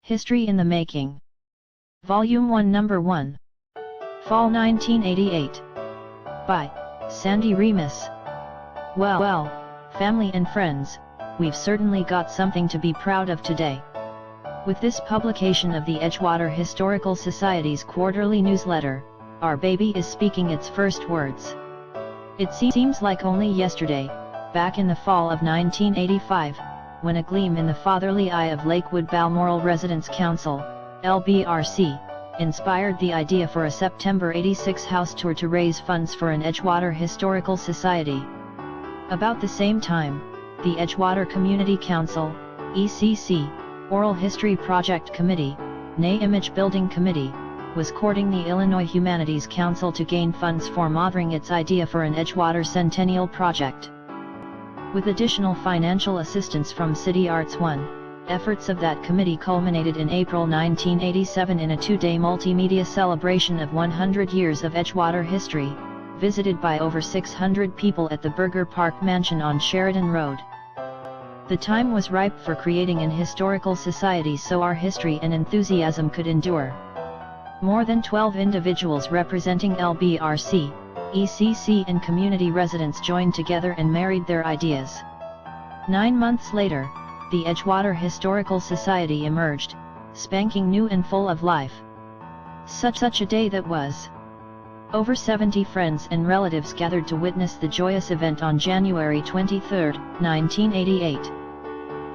History in the Making. Volume 1 Number 1. Fall 1988. By Sandee Remis. Well, family and friends, we've certainly got something to be proud of today. With this publication of the Edgewater Historical Society's quarterly newsletter, our baby is speaking its first words. It seems like only yesterday, back in the fall of 1985, when a gleam in the fatherly eye of Lakewood Balmoral Residents Council, LBRC, inspired the idea for a September '86 house tour to raise funds for an Edgewater Historical Society. About the same time, the Edgewater Community Council, ECC, Oral History Project Committee, nay Image Building Committee, was courting the Illinois Humanities Council to gain funds for mothering its idea for an Edgewater Centennial Project. With additional financial assistance from City Arts 1, efforts of that committee culminated in April 1987 in a two-day multimedia celebration of 100 years of Edgewater history, visited by over 600 people at the Burger Park Mansion on Sheridan Road. The time was ripe for creating an historical society so our history and enthusiasm could endure. More than 12 individuals representing LBRC, ECC and community residents joined together and married their ideas. 9 months later, the Edgewater Historical Society emerged, spanking new and full of life. Such a day that was. Over 70 friends and relatives gathered to witness the joyous event on January 23, 1988.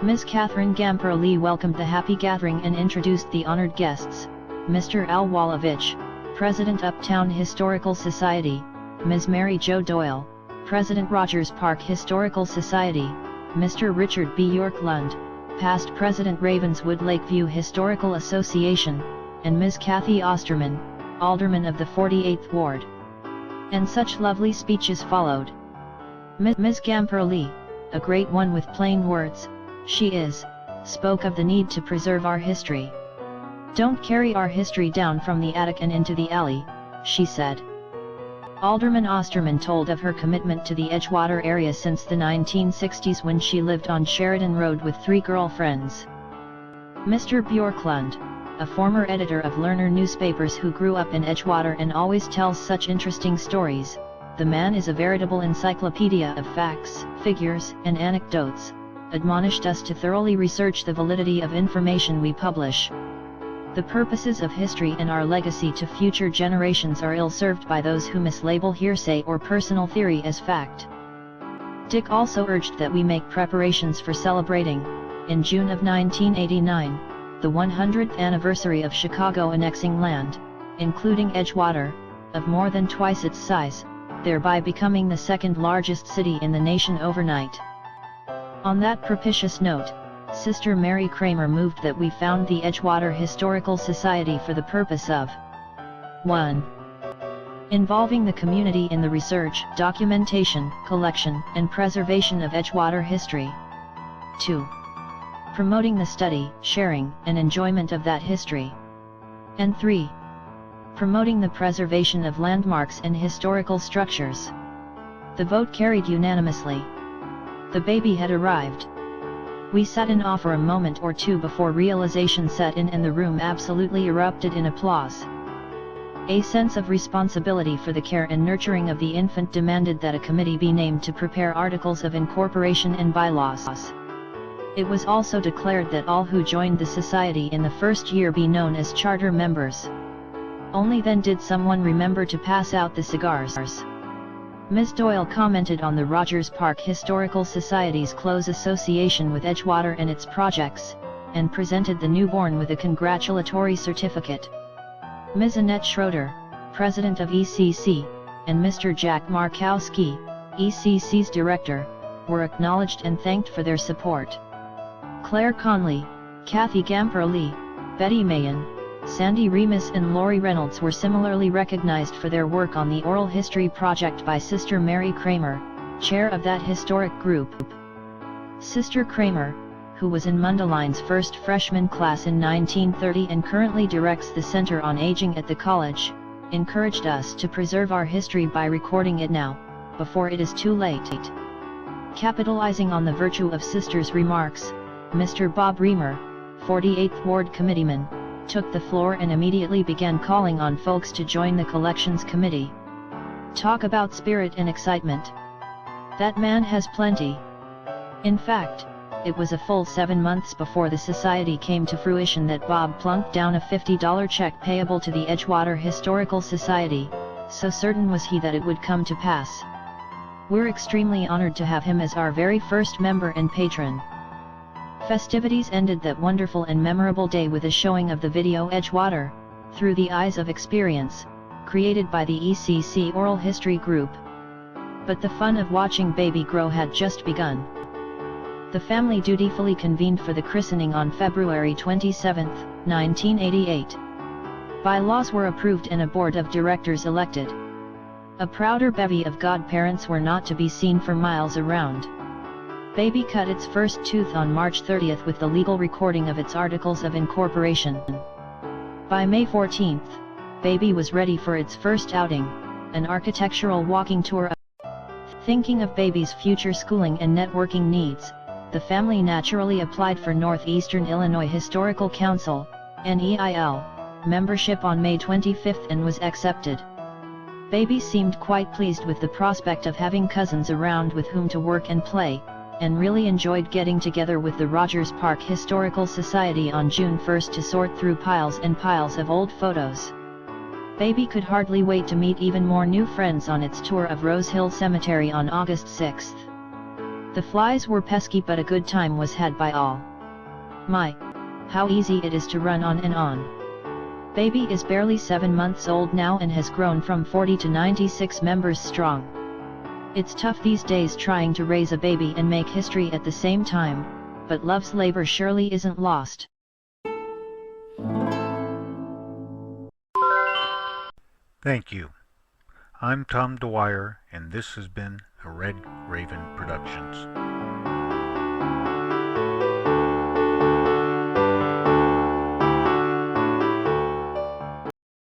Ms. Catherine Gamper-Lee welcomed the happy gathering and introduced the honored guests, Mr. Al Walovich, President Uptown Historical Society, Ms. Mary Jo Doyle, President Rogers Park Historical Society, Mr. Richard B. York Lund, past President Ravenswood Lakeview Historical Association, and Ms. Kathy Osterman, Alderman of the 48th Ward. And such lovely speeches followed. Ms. Gamper-Lee, a great one with plain words, she is, spoke of the need to preserve our history. Don't carry our history down from the attic and into the alley, she said. Alderman Osterman told of her commitment to the Edgewater area since the 1960s when she lived on Sheridan Road with 3 girlfriends. Mr. Bjorklund, a former editor of Lerner newspapers who grew up in Edgewater and always tells such interesting stories, the man is a veritable encyclopedia of facts, figures, and anecdotes, admonished us to thoroughly research the validity of information we publish. The purposes of history and our legacy to future generations are ill-served by those who mislabel hearsay or personal theory as fact. Dick also urged that we make preparations for celebrating, in June of 1989, the 100th anniversary of Chicago annexing land, including Edgewater, of more than twice its size, thereby becoming the second largest city in the nation overnight. On that propitious note, Sister Mary Kramer moved that we found the Edgewater Historical Society for the purpose of 1. Involving the community in the research, documentation, collection, and preservation of Edgewater history. 2. Promoting the study, sharing, and enjoyment of that history. And 3. Promoting the preservation of landmarks and historical structures. The vote carried unanimously. The baby had arrived. We sat in awe for a moment or two before realization set in and the room absolutely erupted in applause. A sense of responsibility for the care and nurturing of the infant demanded that a committee be named to prepare articles of incorporation and bylaws. It was also declared that all who joined the society in the first year be known as charter members. Only then did someone remember to pass out the cigars. Ms. Doyle commented on the Rogers Park Historical Society's close association with Edgewater and its projects, and presented the newborn with a congratulatory certificate. Ms. Annette Schroeder, President of ECC, and Mr. Jack Markowski, ECC's director, were acknowledged and thanked for their support. Claire Conley, Kathy Gamper-Lee, Betty Mayen, Sandee Remis and Lori Reynolds were similarly recognized for their work on the Oral History Project by Sister Mary Kramer, chair of that historic group. Sister Kramer, who was in Mundeline's first freshman class in 1930 and currently directs the Center on Aging at the college, encouraged us to preserve our history by recording it now, before it is too late. Capitalizing on the virtue of Sister's remarks, Mr. Bob Reamer, 48th Ward committeeman, took the floor and immediately began calling on folks to join the collections committee. Talk about spirit and excitement. That man has plenty. In fact, it was a full 7 months before the society came to fruition that Bob plunked down a $50 check payable to the Edgewater Historical Society, so certain was he that it would come to pass. We're extremely honored to have him as our very first member and patron. Festivities ended that wonderful and memorable day with a showing of the video Edgewater, Through the Eyes of Experience, created by the ECC Oral History Group. But the fun of watching baby grow had just begun. The family dutifully convened for the christening on February 27, 1988. Bylaws were approved and a board of directors elected. A prouder bevy of godparents were not to be seen for miles around. Baby cut its first tooth on March 30 with the legal recording of its articles of incorporation. By May 14, baby was ready for its first outing, an architectural walking tour. Thinking of baby's future schooling and networking needs, the family naturally applied for Northeastern Illinois Historical Council, NEIL, membership on May 25 and was accepted. Baby seemed quite pleased with the prospect of having cousins around with whom to work and play, and really enjoyed getting together with the Rogers Park Historical Society on June 1 to sort through piles and piles of old photos. Baby could hardly wait to meet even more new friends on its tour of Rose Hill Cemetery on August 6. The flies were pesky, but a good time was had by all. My, how easy it is to run on and on. Baby is barely 7 months old now and has grown from 40 to 96 members strong. It's tough these days trying to raise a baby and make history at the same time, but love's labor surely isn't lost. Thank you. I'm Tom Dwyer, and this has been a Red Raven Productions.